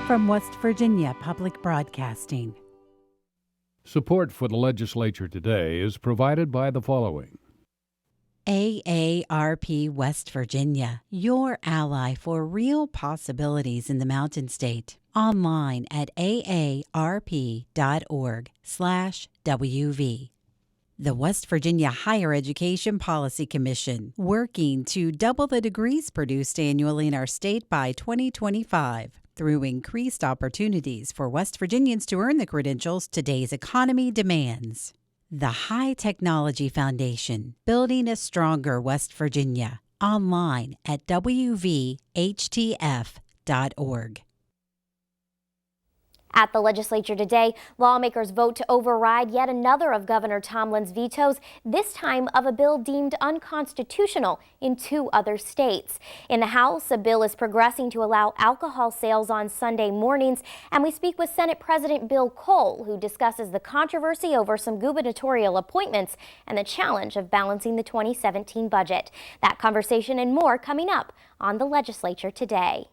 from West Virginia Public Broadcasting. Support for the Legislature Today is provided by the following. AARP West Virginia, your ally for real possibilities in the Mountain State. Online at aarp.org/WV. The West Virginia Higher Education Policy Commission, working to double the degrees produced annually in our state by 2025. Through increased opportunities for West Virginians to earn the credentials today's economy demands. The High Technology Foundation, building a stronger West Virginia. Online at wvhtf.org. At the Legislature today, lawmakers vote to override yet another of Governor Tomlin's vetoes, this time of a bill deemed unconstitutional in 2 other states. In the House, a bill is progressing to allow alcohol sales on Sunday mornings, and we speak with Senate President Bill Cole, who discusses the controversy over some gubernatorial appointments and the challenge of balancing the 2017 budget. That conversation and more coming up on the Legislature today.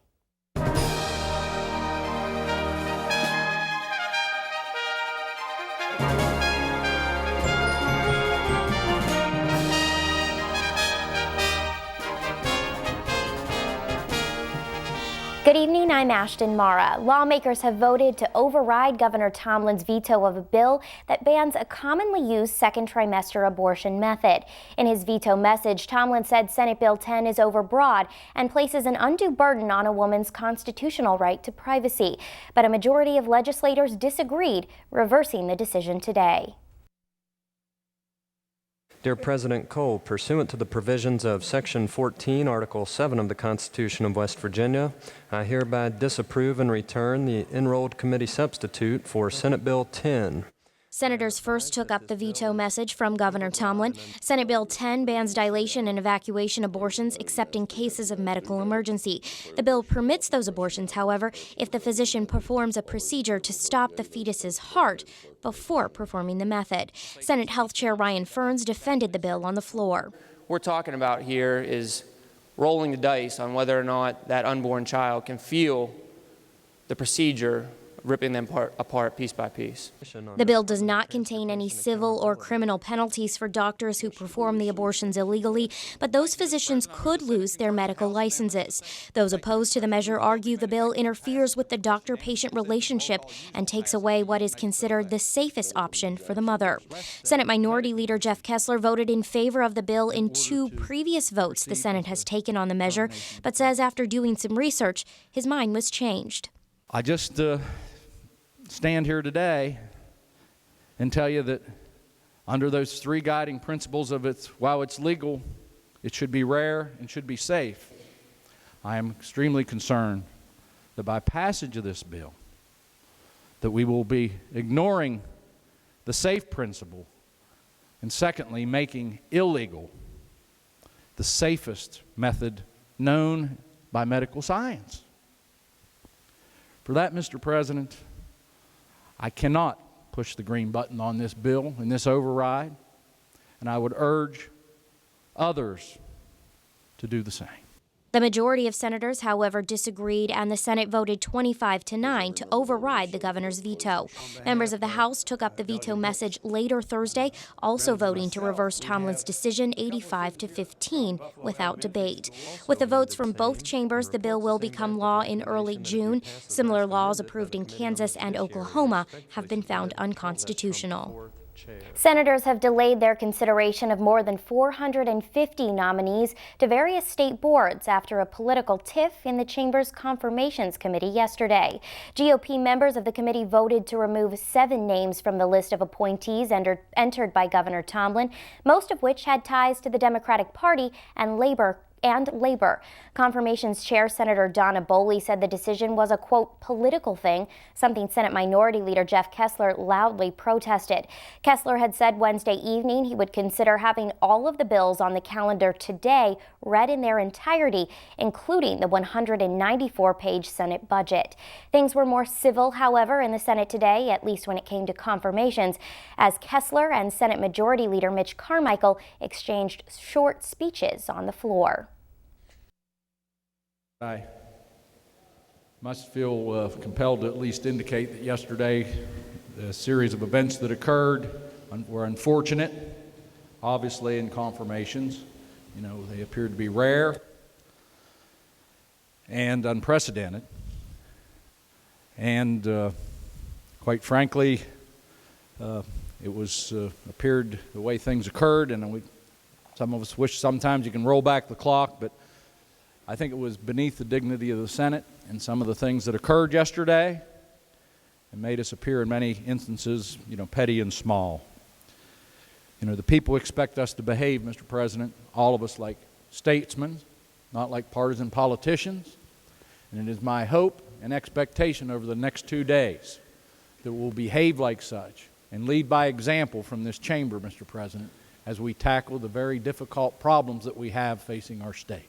Good evening, I'm Ashton Mara. Lawmakers have voted to override Governor Tomlin's veto of a bill that bans a commonly used second trimester abortion method. In his veto message, Tomlin said Senate Bill 10 is overbroad and places an undue burden on a woman's constitutional right to privacy. But a majority of legislators disagreed, reversing the decision today. Dear President Cole, pursuant to the provisions of Section 14, Article 7 of the Constitution of West Virginia, I hereby disapprove and return the enrolled committee substitute for Senate Bill 10. Senators first took up the veto message from Governor Tomlin. Senate Bill 10 bans dilation and evacuation abortions except in cases of medical emergency. The bill permits those abortions, however, if the physician performs a procedure to stop the fetus's heart before performing the method. Senate Health Chair Ryan Ferns defended the bill on the floor. What we're talking about here is rolling the dice on whether or not that unborn child can feel the procedure, ripping them apart piece by piece. The bill does not contain any civil or criminal penalties for doctors who perform the abortions illegally, but those physicians could lose their medical licenses. Those opposed to the measure argue the bill interferes with the doctor-patient relationship and takes away what is considered the safest option for the mother. Senate Minority Leader Jeff Kessler voted in favor of the bill in 2 previous votes the Senate has taken on the measure, but says after doing some research, his mind was changed. I just stand here today and tell you that under those 3 guiding principles of while it's legal, it should be rare and should be safe. I am extremely concerned that by passage of this bill, that we will be ignoring the safe principle and secondly, making illegal the safest method known by medical science. For that, Mr. President, I cannot push the green button on this bill and this override, and I would urge others to do the same. The majority of senators, however, disagreed, and the Senate voted 25-9 to override the governor's veto. Members of the House took up the veto message later Thursday, also voting to reverse Tomlin's decision 85-15 without debate. With the votes from both chambers, the bill will become law in early June. Similar laws approved in Kansas and Oklahoma have been found unconstitutional. Senators have delayed their consideration of more than 450 nominees to various state boards after a political tiff in the chamber's confirmations committee yesterday. GOP members of the committee voted to remove 7 names from the list of appointees entered by Governor Tomlin, most of which had ties to the Democratic Party and Labor. Confirmations Chair Senator Donna Boley said the decision was a, quote, political thing, something Senate Minority Leader Jeff Kessler loudly protested. Kessler had said Wednesday evening he would consider having all of the bills on the calendar today read in their entirety, including the 194-page Senate budget. Things were more civil, however, in the Senate today, at least when it came to confirmations, as Kessler and Senate Majority Leader Mitch Carmichael exchanged short speeches on the floor. I must feel compelled to at least indicate that yesterday the series of events that occurred were unfortunate, obviously in confirmations. You know, they appeared to be rare and unprecedented. And quite frankly, it was appeared the way things occurred, and some of us wish sometimes you can roll back the clock, but I think it was beneath the dignity of the Senate and some of the things that occurred yesterday and made us appear in many instances, petty and small. The people expect us to behave, Mr. President, all of us like statesmen, not like partisan politicians. And it is my hope and expectation over the next 2 days that we'll behave like such and lead by example from this chamber, Mr. President, as we tackle the very difficult problems that we have facing our state.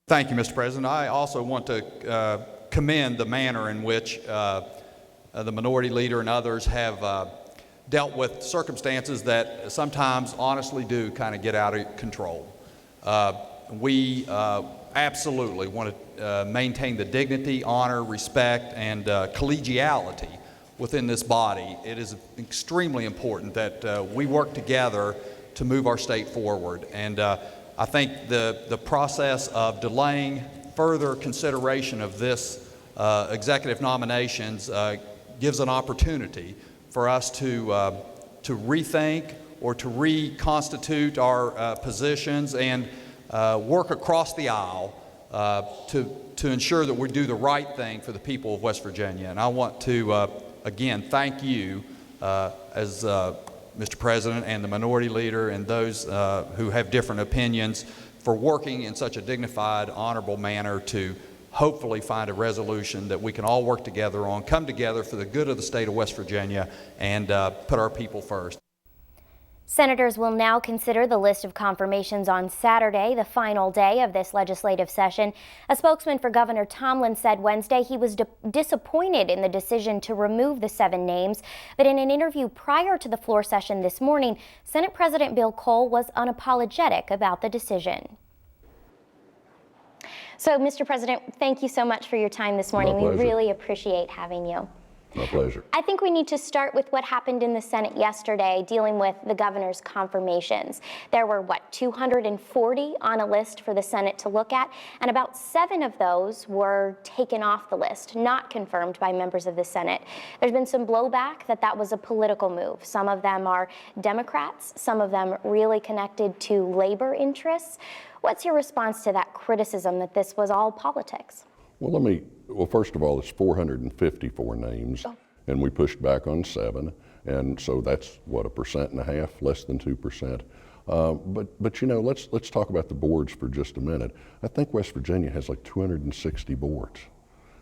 Thank you, Mr. President. I also want to commend the manner in which the minority leader and others have dealt with circumstances that sometimes honestly do kind of get out of control. We absolutely want to maintain the dignity, honor, respect, and collegiality within this body. It is extremely important that we work together to move our state forward. And I think the process of delaying further consideration of this executive nominations gives an opportunity for us to rethink or to reconstitute our positions and work across the aisle to ensure that we do the right thing for the people of West Virginia. And I want to, again, thank you as Mr. President and the minority leader and those who have different opinions for working in such a dignified, honorable manner to hopefully find a resolution that we can all work together on, come together for the good of the state of West Virginia, and put our people first. Senators will now consider the list of confirmations on Saturday, the final day of this legislative session. A spokesman for Governor Tomlin said Wednesday he was disappointed in the decision to remove the 7 names. But in an interview prior to the floor session this morning, Senate President Bill Cole was unapologetic about the decision. So, Mr. President, thank you so much for your time this morning. We really appreciate having you. My pleasure. I think we need to start with what happened in the Senate yesterday dealing with the governor's confirmations. There were, 240 on a list for the Senate to look at, and about 7 of those were taken off the list, not confirmed by members of the Senate. There's been some blowback that was a political move. Some of them are Democrats, some of them really connected to labor interests. What's your response to that criticism that this was all politics? Well, first of all, it's 454 names, and we pushed back on 7, and so that's, 1.5%, less than 2%. But let's talk about the boards for just a minute. I think West Virginia has like 260 boards.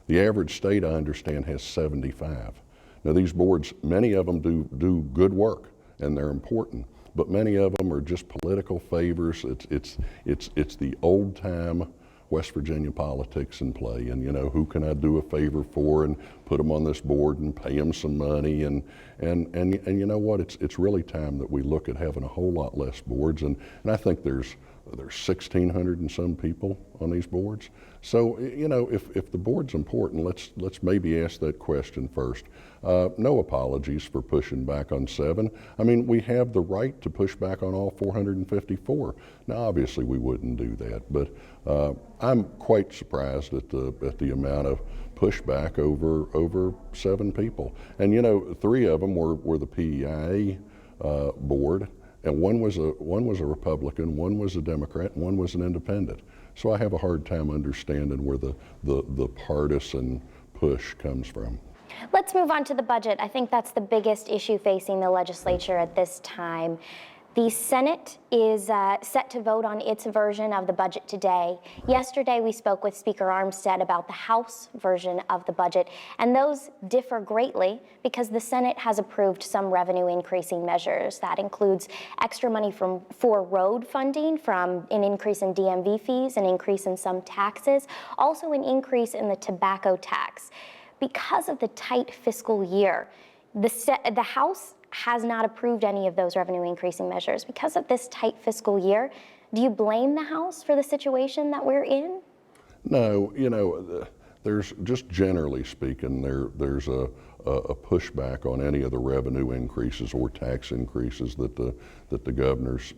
The average state, I understand, has 75. Now, these boards, many of them do good work, and they're important, but many of them are just political favors. It's the old time West Virginia politics in play, and who can I do a favor for and put them on this board and pay them some money, and you know what, it's really time that we look at having a whole lot less boards, and I think there's 1,600 and some people on these boards. So if the board's important, let's maybe ask that question first. No apologies for pushing back on 7. I mean, we have the right to push back on all 454. Now, obviously, we wouldn't do that, but I'm quite surprised at the amount of pushback over 7 people. And 3 of them were the PEIA board, and one was a Republican, one was a Democrat, and one was an independent. So I have a hard time understanding where the partisan push comes from. Let's move on to the budget. I think that's the biggest issue facing the legislature at this time. The Senate is set to vote on its version of the budget today. Yesterday, we spoke with Speaker Armstead about the House version of the budget, and those differ greatly because the Senate has approved some revenue increasing measures. That includes extra money for road funding, from an increase in DMV fees, an increase in some taxes, also an increase in the tobacco tax. Because of the tight fiscal year, the House has not approved any of those revenue increasing measures. Because of this tight fiscal year, do you blame the House for the situation that we're in? No, there's just generally speaking, there's a pushback on any of the revenue increases or tax increases that the governor's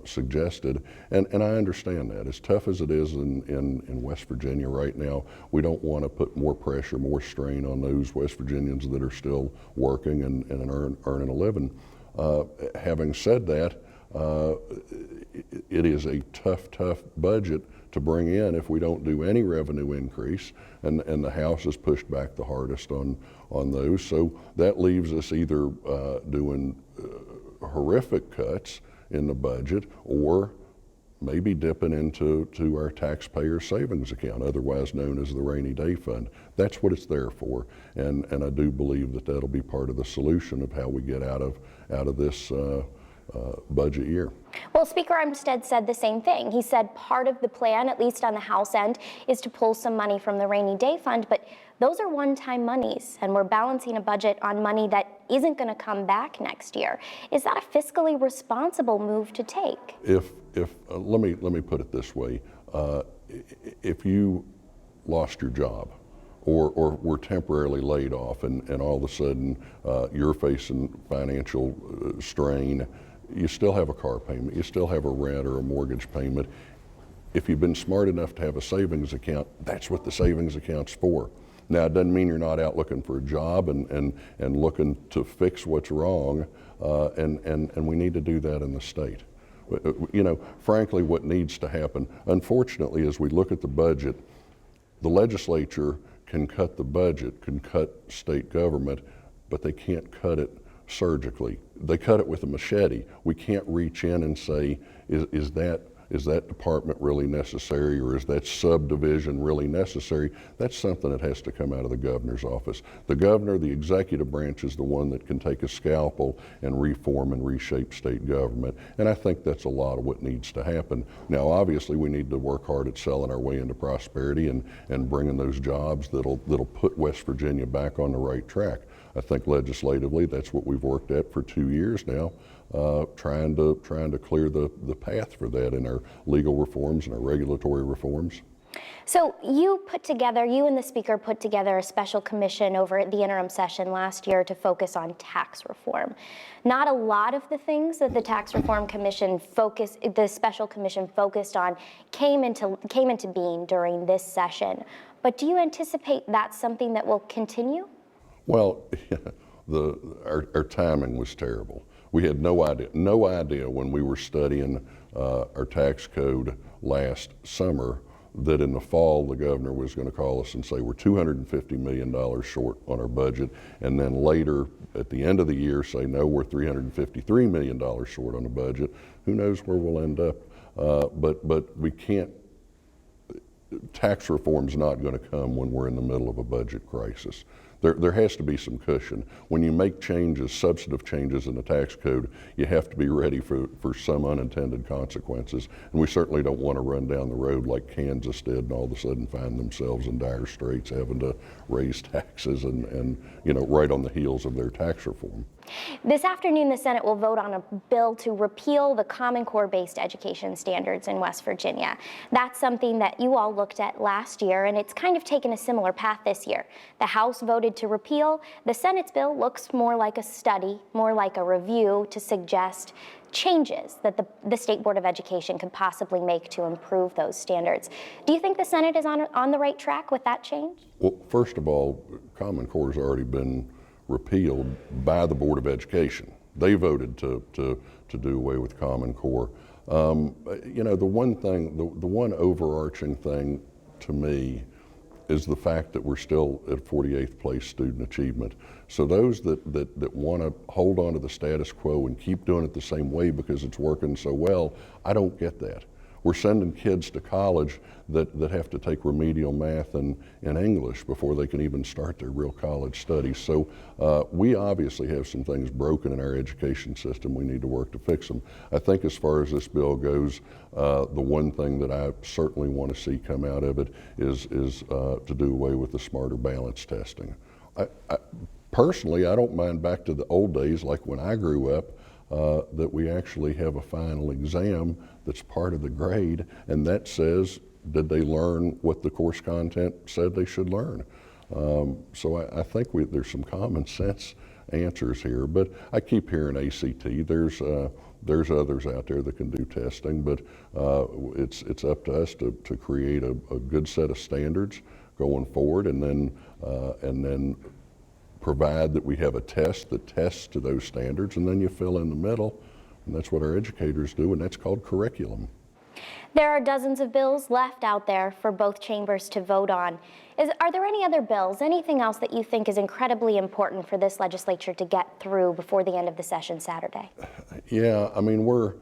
suggested, and I understand that. As tough as it is in West Virginia right now, we don't want to put more pressure, more strain on those West Virginians that are still working and earning a living. Having said that, it is a tough budget to bring in if we don't do any revenue increase, and the House has pushed back the hardest on those. So that leaves us either doing horrific cuts in the budget, or maybe dipping into our taxpayer savings account, otherwise known as the rainy day fund. That's what it's there for, and I do believe that that'll be part of the solution of how we get out of this budget year. Well, Speaker Armstead said the same thing. He said part of the plan, at least on the House end, is to pull some money from the rainy day fund, but those are one-time monies, and we're balancing a budget on money that isn't going to come back next year. Is that a fiscally responsible move to take? Let me put it this way: if you lost your job, or were temporarily laid off, and all of a sudden you're facing financial strain, you still have a car payment, you still have a rent or a mortgage payment. If you've been smart enough to have a savings account, that's what the savings account's for. Now, it doesn't mean you're not out looking for a job and looking to fix what's wrong, and we need to do that in the state. You know, frankly, what needs to happen, unfortunately, as we look at the budget, the legislature can cut the budget, can cut state government, but they can't cut it surgically. They cut it with a machete. We can't reach in and say, is that department really necessary, or is that subdivision really necessary? That's something that has to come out of the governor's office. The governor, the executive branch, is the one that can take a scalpel and reform and reshape state government, and I think that's a lot of what needs to happen. Now, obviously, we need to work hard at selling our way into prosperity and bringing those jobs that'll put West Virginia back on the right track. I think legislatively, that's what we've worked at for 2 years now, trying to clear the path for that in our legal reforms and our regulatory reforms. So you and the Speaker put together a special commission over the interim session last year to focus on tax reform. Not a lot of the things that the Tax Reform Commission the special commission focused on came into being during this session. But do you anticipate that's something that will continue? Well, our timing was terrible. We had no idea when we were studying our tax code last summer that in the fall the governor was going to call us and say we're $250 million short on our budget, and then later at the end of the year say no, we're $353 million short on the budget. Who knows where we'll end up? But we can't. Tax reform's not going to come when we're in the middle of a budget crisis. There has to be some cushion. When you make changes, substantive changes in the tax code, you have to be ready for some unintended consequences. And we certainly don't want to run down the road like Kansas did and all of a sudden find themselves in dire straits having to raise taxes and right on the heels of their tax reform. This afternoon, the Senate will vote on a bill to repeal the Common Core-based education standards in West Virginia. That's something that you all looked at last year, and it's kind of taken a similar path this year. The House voted to repeal. The Senate's bill looks more like a study, more like a review to suggest changes that the State Board of Education could possibly make to improve those standards. Do you think the Senate is on the right track with that change? Well, first of all, Common Core has already been repealed by the Board of Education. They voted to do away with Common Core. The one overarching thing to me is the fact that we're still at 48th place student achievement. So those that want to hold on to the status quo and keep doing it the same way because it's working so well, I don't get that. We're sending kids to college that have to take remedial math and English before they can even start their real college studies. So we obviously have some things broken in our education system. We need to work to fix them. I think as far as this bill goes, the one thing that I certainly want to see come out of it is to do away with the smarter balance testing. Personally, I don't mind back to the old days like when I grew up, that we actually have a final exam that's part of the grade, and that says did they learn what the course content said they should learn? So I think there's some common sense answers here, but I keep hearing ACT. There's others out there that can do testing, but it's up to us to create a good set of standards going forward, and then provide that we have a test that tests to those standards, and then you fill in the middle, and that's what our educators do, and that's called curriculum. There are dozens of bills left out there for both chambers to vote on. Are there any other bills, anything else that you think is incredibly important for this legislature to get through before the end of the session Saturday? Yeah, I mean, we're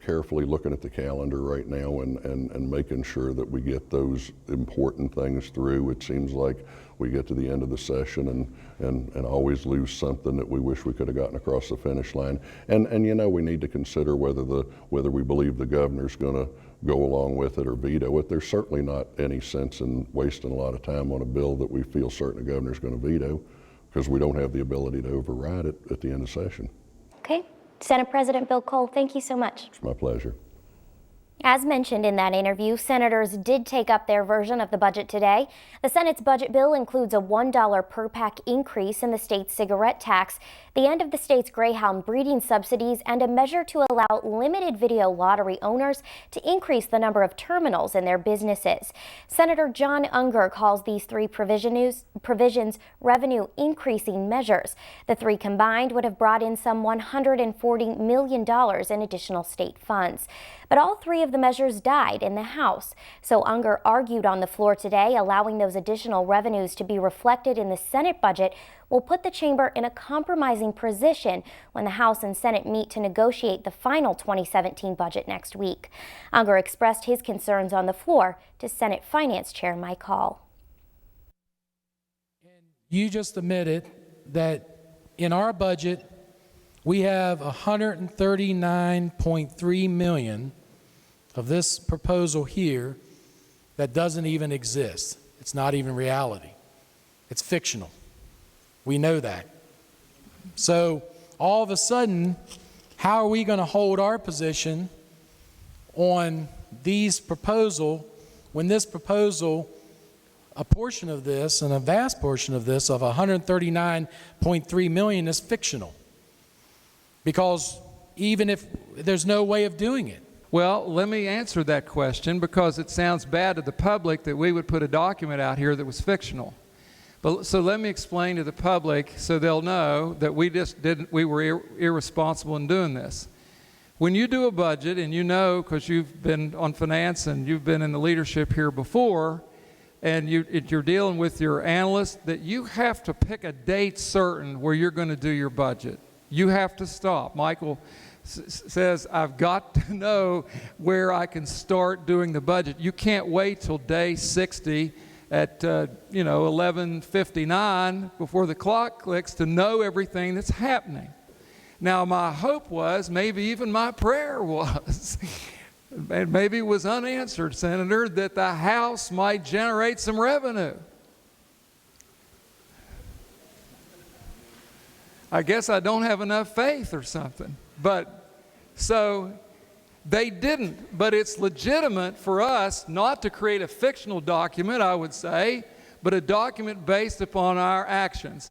carefully looking at the calendar right now and making sure that we get those important things through. It seems like we get to the end of the session and always lose something that we wish we could have gotten across the finish line. And you know, we need to consider whether we believe the governor's going to go along with it or veto it. There's certainly not any sense in wasting a lot of time on a bill that we feel certain the governor's going to veto, because we don't have the ability to override it at the end of session. Okay. Senate President Bill Cole, thank you so much. It's my pleasure. As mentioned in that interview, senators did take up their version of the budget today. The Senate's budget bill includes a $1 per pack increase in the state's cigarette tax, the end of the state's greyhound breeding subsidies, and a measure to allow limited video lottery owners to increase the number of terminals in their businesses. Senator John Unger calls these three provisions revenue increasing measures. The three combined would have brought in some $140 million in additional state funds. But all three of the measures died in the House. So Unger argued on the floor today, allowing those additional revenues to be reflected in the Senate budget will put the chamber in a compromising position when the House and Senate meet to negotiate the final 2017 budget next week. Unger expressed his concerns on the floor to Senate Finance Chair Mike Hall. You just admitted that in our budget, we have $139.3 million of this proposal here that doesn't even exist. It's not even reality. It's fictional. We know that. So all of a sudden, how are we going to hold our position on these proposal when this proposal, a portion of this and a vast portion of this of $139.3 million is fictional? Because even if there's no way of doing it. Well, let me answer that question, because it sounds bad to the public that we would put a document out here that was fictional. So let me explain to the public so they'll know that we were irresponsible in doing this. When you do a budget, and you know, because you've been on finance and you've been in the leadership here before, and you're dealing with your analysts, that you have to pick a date certain where you're going to do your budget. You have to stop. Michael says, I've got to know where I can start doing the budget. You can't wait till day 60 at 11:59 before the clock clicks to know everything that's happening. Now, my hope was, maybe even my prayer was, and maybe it was unanswered, Senator, that the House might generate some revenue. I guess I don't have enough faith or something. But so they didn't. But it's legitimate for us not to create a fictional document, I would say, but a document based upon our actions.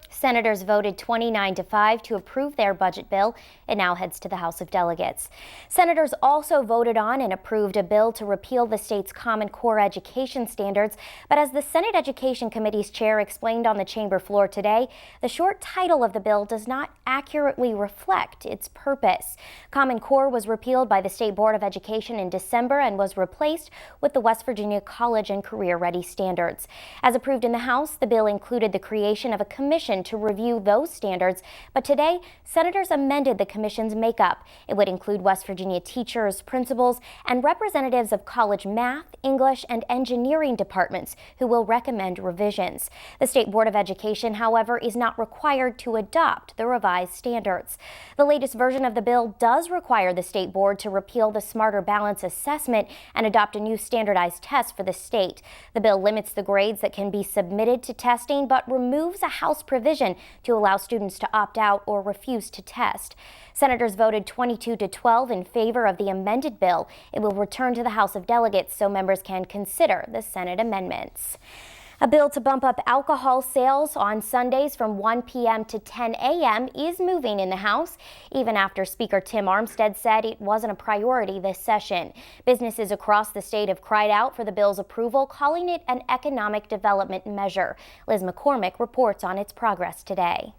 Senators voted 29-5 to approve their budget bill. It now heads to the House of Delegates. Senators also voted on and approved a bill to repeal the state's Common Core education standards. But as the Senate Education Committee's chair explained on the chamber floor today, the short title of the bill does not accurately reflect its purpose. Common Core was repealed by the State Board of Education in December and was replaced with the West Virginia College and Career Ready standards. As approved in the House, the bill included the creation of a commission to review those standards, but today, senators amended the commission's makeup. It would include West Virginia teachers, principals, and representatives of college math, English, and engineering departments who will recommend revisions. The State Board of Education, however, is not required to adopt the revised standards. The latest version of the bill does require the State Board to repeal the Smarter Balance assessment and adopt a new standardized test for the state. The bill limits the grades that can be submitted to testing, but removes a House provision provision to allow students to opt out or refuse to test. Senators voted 22-12 in favor of the amended bill. It will return to the House of Delegates so members can consider the Senate amendments. A bill to bump up alcohol sales on Sundays from 1 p.m. to 10 a.m. is moving in the House, even after Speaker Tim Armstead said it wasn't a priority this session. Businesses across the state have cried out for the bill's approval, calling it an economic development measure. Liz McCormick reports on its progress today.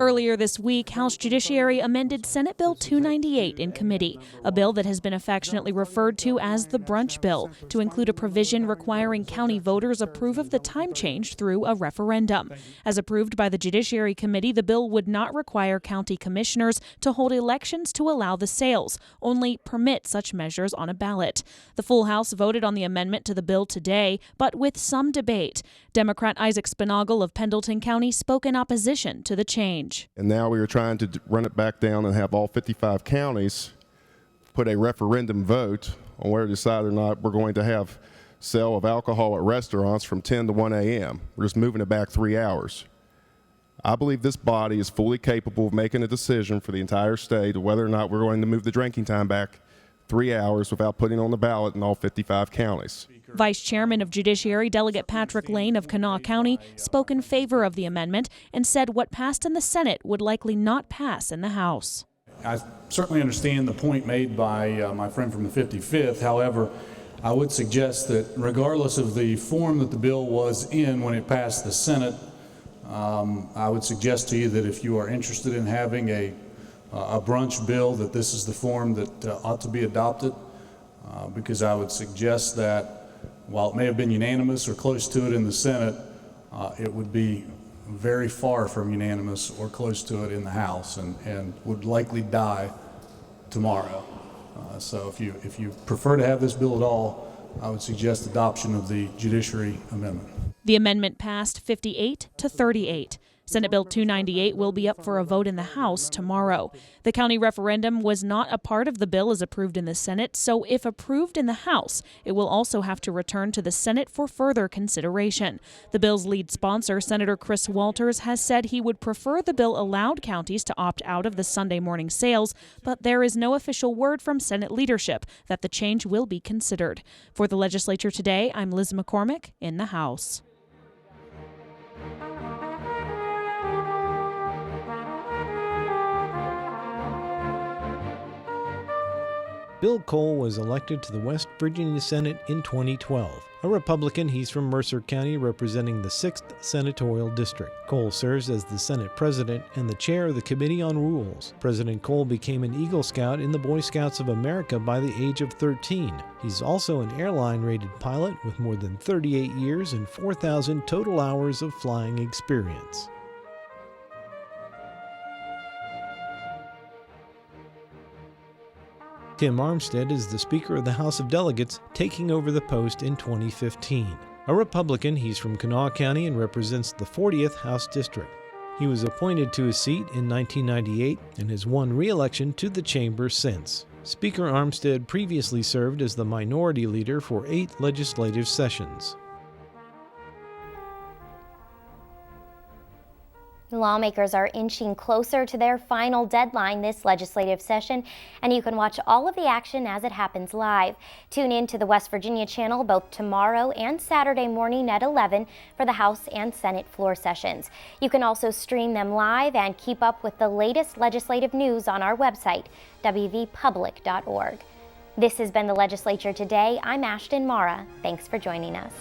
Earlier this week, House Judiciary amended Senate Bill 298 in committee, a bill that has been affectionately referred to as the brunch bill, to include a provision requiring county voters approve of the time change through a referendum. As approved by the Judiciary Committee, the bill would not require county commissioners to hold elections to allow the sales, only permit such measures on a ballot. The full House voted on the amendment to the bill today, but with some debate. Democrat Isaac Spinagle of Pendleton County spoke in opposition to the change. And now we are trying to run it back down and have all 55 counties put a referendum vote on whether to decide or not we're going to have sale of alcohol at restaurants from 10 to 1 a.m. We're just moving it back 3 hours. I believe this body is fully capable of making a decision for the entire state of whether or not we're going to move the drinking time back 3 hours without putting on the ballot in all 55 counties. Vice Chairman of Judiciary Delegate Patrick Lane of Kanawha County spoke in favor of the amendment and said what passed in the Senate would likely not pass in the House. I certainly understand the point made by my friend from the 55th. However, I would suggest that regardless of the form that the bill was in when it passed the Senate, I would suggest to you that if you are interested in having a brunch bill, that this is the form that ought to be adopted, because I would suggest that while it may have been unanimous or close to it in the Senate, it would be very far from unanimous or close to it in the House, and would likely die tomorrow. So if you prefer to have this bill at all, I would suggest adoption of the Judiciary Amendment. The amendment passed 58-38. Senate Bill 298 will be up for a vote in the House tomorrow. The county referendum was not a part of the bill as approved in the Senate, so if approved in the House, it will also have to return to the Senate for further consideration. The bill's lead sponsor, Senator Chris Walters, has said he would prefer the bill allowed counties to opt out of the Sunday morning sales, but there is no official word from Senate leadership that the change will be considered. For the Legislature Today, I'm Liz McCormick in the House. Bill Cole was elected to the West Virginia Senate in 2012. A Republican, he's from Mercer County, representing the 6th Senatorial District. Cole serves as the Senate President and the chair of the Committee on Rules. President Cole became an Eagle Scout in the Boy Scouts of America by the age of 13. He's also an airline-rated pilot with more than 38 years and 4,000 total hours of flying experience. Tim Armstead is the Speaker of the House of Delegates, taking over the post in 2015. A Republican, he's from Kanawha County and represents the 40th House District. He was appointed to his seat in 1998 and has won re-election to the chamber since. Speaker Armstead previously served as the minority leader for 8 legislative sessions. Lawmakers are inching closer to their final deadline this legislative session, and you can watch all of the action as it happens live. Tune in to the West Virginia channel both tomorrow and Saturday morning at 11 for the House and Senate floor sessions. You can also stream them live and keep up with the latest legislative news on our website, wvpublic.org. This has been the Legislature Today. I'm Ashton Mara. Thanks for joining us.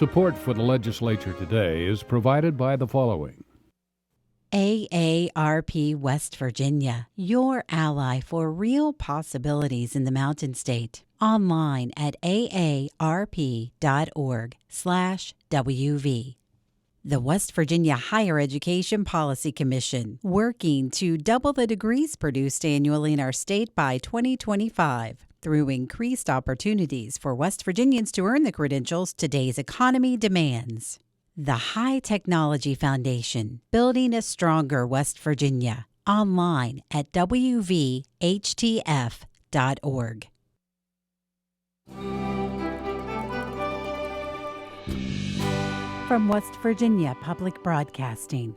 Support for the Legislature Today is provided by the following. AARP West Virginia, your ally for real possibilities in the Mountain State. Online at aarp.org/WV. The West Virginia Higher Education Policy Commission, working to double the degrees produced annually in our state by 2025 through increased opportunities for West Virginians to earn the credentials today's economy demands. The High Technology Foundation, building a stronger West Virginia. Online at wvhtf.org. From West Virginia Public Broadcasting,